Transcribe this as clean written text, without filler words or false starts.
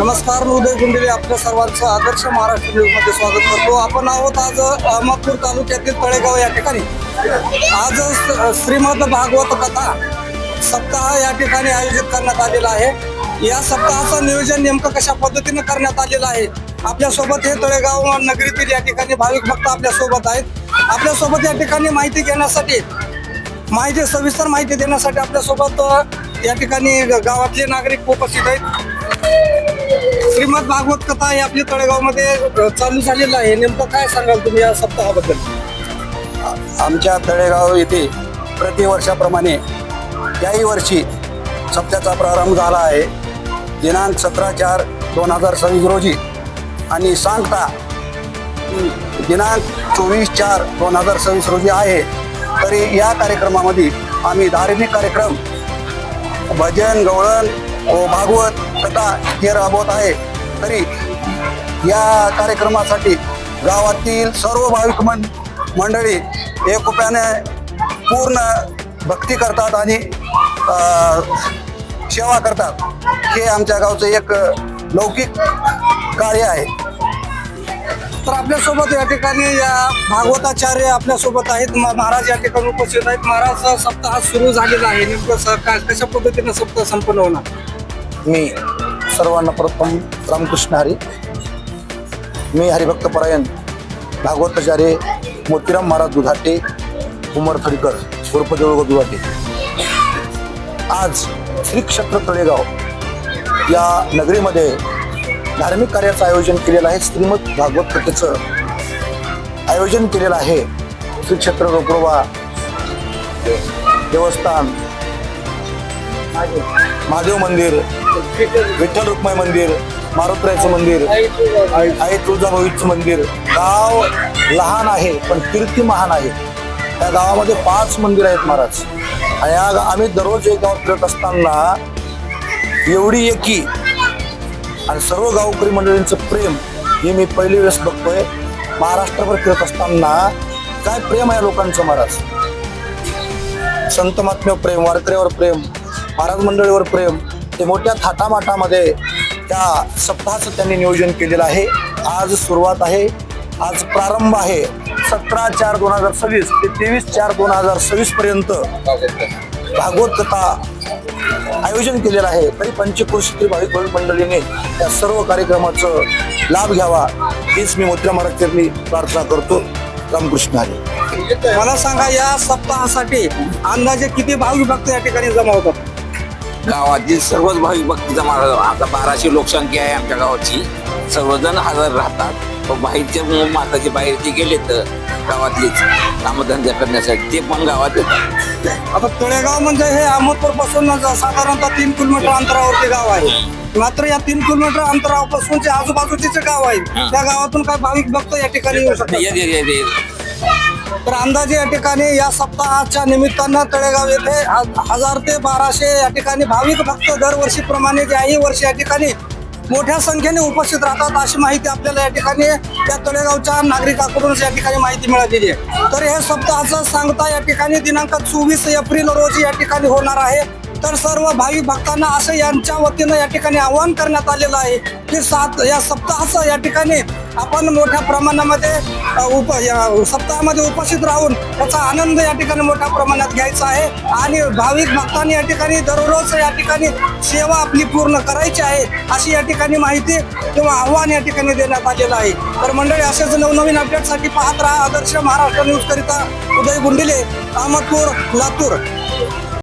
नमस्कार, उदय गुंडेले आपल्या सर्वांचं आदर्श महाराष्ट्र न्यूजमध्ये स्वागत करतो. आपण आहोत आज अहमदपूर तालुक्यातील तळेगाव या ठिकाणी. आज श्रीमद भागवत कथा सप्ताह या ठिकाणी आयोजित करण्यात आलेला आहे. या सप्ताहाचं नियोजन नेमकं कशा पद्धतीने करण्यात आलेलं आहे, आपल्यासोबत हे तळेगाव नगरीतील या ठिकाणी भाविक भक्त आपल्यासोबत आहेत. आपल्यासोबत या ठिकाणी माहिती घेण्यासाठी, सविस्तर माहिती देण्यासाठी आपल्यासोबत या ठिकाणी गावातले नागरिक उपस्थित आहेत. श्रीमद भागवत कथा ही आपल्या तळेगावमध्ये चालू झालेलं आहे. नेमकं काय सांगाल तुम्ही या सप्ताहाबद्दल? आमच्या तळेगाव येथे प्रतिवर्षाप्रमाणे याही वर्षी सप्त्याचा प्रारंभ झाला आहे. दिनांक 17/4/2026 रोजी आणि सांगता दिनांक 24/4/2026 रोजी आहे. तरी या कार्यक्रमामध्ये आम्ही धार्मिक कार्यक्रम, भजन, गवळण व भागवत कथा हे राबवत आहे. तरी या कार्यक्रमासाठी गावातील सर्व भाविक मंडळी एकोप्याने पूर्ण भक्ती करतात आणि सेवा करतात. हे आमच्या गावचं एक लौकिक कार्य आहे. तर आपल्यासोबत या ठिकाणी या भागवताचार्य आपल्यासोबत आहेत. महाराज या ठिकाणी उपस्थित आहेत. महाराज, सप्ताह सुरू झालेला आहे, नेमकं कशा पद्धतीने सप्ताह संपन्न होणार? मी सर्वांना प्रथम रामकृष्ण हरी. मी हरिभक्त परायण भागवताचार्य मोतीराम महाराज दुधाटे उमर थडीकर उर्फ देऊळगाव दुधाटे. आज श्री क्षेत्र तळेगाव या नगरीमध्ये धार्मिक कार्याचं आयोजन केलेलं आहे. श्रीमद भागवत कथेचं आयोजन केलेलं आहे. श्री क्षेत्र रोकडोबा देवस्थान, महादेव मंदिर, विठ्ठल रुक्माई मंदिर, मारुतीरायचं मंदिर, आई तुळजाभवानीचं मंदिर. गाव लहान आहे पण कीर्ती महान आहे. त्या गावामध्ये 5 मंदिर आहेत महाराज. आणि आम्ही दररोज एक गाव फिरत असताना एवढी एकी आणि सर्व गावकरी मंडळींचं प्रेम हे मी पहिली वेळेस बघतोय. महाराष्ट्रभर फिरत असताना काय प्रेम आहे लोकांचं महाराज. संत महात्म्यावर प्रेम, वारकऱ्यावर प्रेम, महाराज मंडळीवर प्रेम. ते मोठ्या थाटामाटामध्ये त्या सप्ताहाचं त्यांनी नियोजन केलेलं आहे. आज सुरुवात आहे, आज प्रारंभ आहे. 17/4/2026 ते 23/4/2026 पर्यंत भागवत कथा आयोजन केलेलं आहे. तरी पंचक्रोशीतील भाविक मंडळीने त्या सर्व कार्यक्रमाचं लाभ घ्यावा हीच मी मोठ्या महाराजांनी प्रार्थना करतो. रामकृष्ण हरी. मला सांगा, या सप्ताहासाठी अंदाजे किती भाविक भक्त या ठिकाणी जमा होतात? गावातील सर्वच भाविक भक्त जमा होतात. आता 1200 लोकसंख्या आहे आमच्या गावाची. सर्वजण हजर राहतात. बाहेरचे माताचे बाहेर ते गेले तर गावातलेच कामधंदा करण्यासाठी ते पण गावात येतात. आता तळेगाव म्हणजे हे अहमदपूर पासून साधारणतः 3 किलोमीटर अंतरावरती गाव आहे. मात्र या 3 किलोमीटर अंतरापासून जे आजूबाजूचे जे गाव आहेत त्या गावातून काय भाविक भक्त या ठिकाणी येऊ शकतात? तर अंदाजे या ठिकाणी या सप्ताहाच्या निमित्तानं तळेगाव येथे 1000 ते 1200 या ठिकाणी भाविक भक्त दरवर्षीप्रमाणे याही वर्षी या ठिकाणी मोठ्या संख्येने उपस्थित राहतात, अशी माहिती आपल्याला या ठिकाणी त्या तळेगावच्या नागरिकांकडून या ठिकाणी माहिती मिळालेली आहे. तर हे सप्ताहाचं सांगता या ठिकाणी दिनांक 24 एप्रिल रोजी या ठिकाणी होणार आहे. तर सर्व भाविक भक्तांना असं यांच्या वतीनं या ठिकाणी आवाहन करण्यात आलेलं आहे की या सप्ताहाचं या ठिकाणी आपण मोठ्या प्रमाणामध्ये सप्ताहामध्ये उपस्थित राहून त्याचा आनंद या ठिकाणी मोठ्या प्रमाणात घ्यायचा आहे. आणि भाविक भक्तांनी या ठिकाणी दररोज या ठिकाणी सेवा आपली पूर्ण करायची आहे, अशी या ठिकाणी माहिती किंवा आव्हान या ठिकाणी देण्यात आलेलं आहे. तर मंडळी, असेच नवनवीन अपडेटसाठी पाहत राहा आदर्श महाराष्ट्र न्यूज करिता उदय गुंडेले, अहमदपूर, लातूर.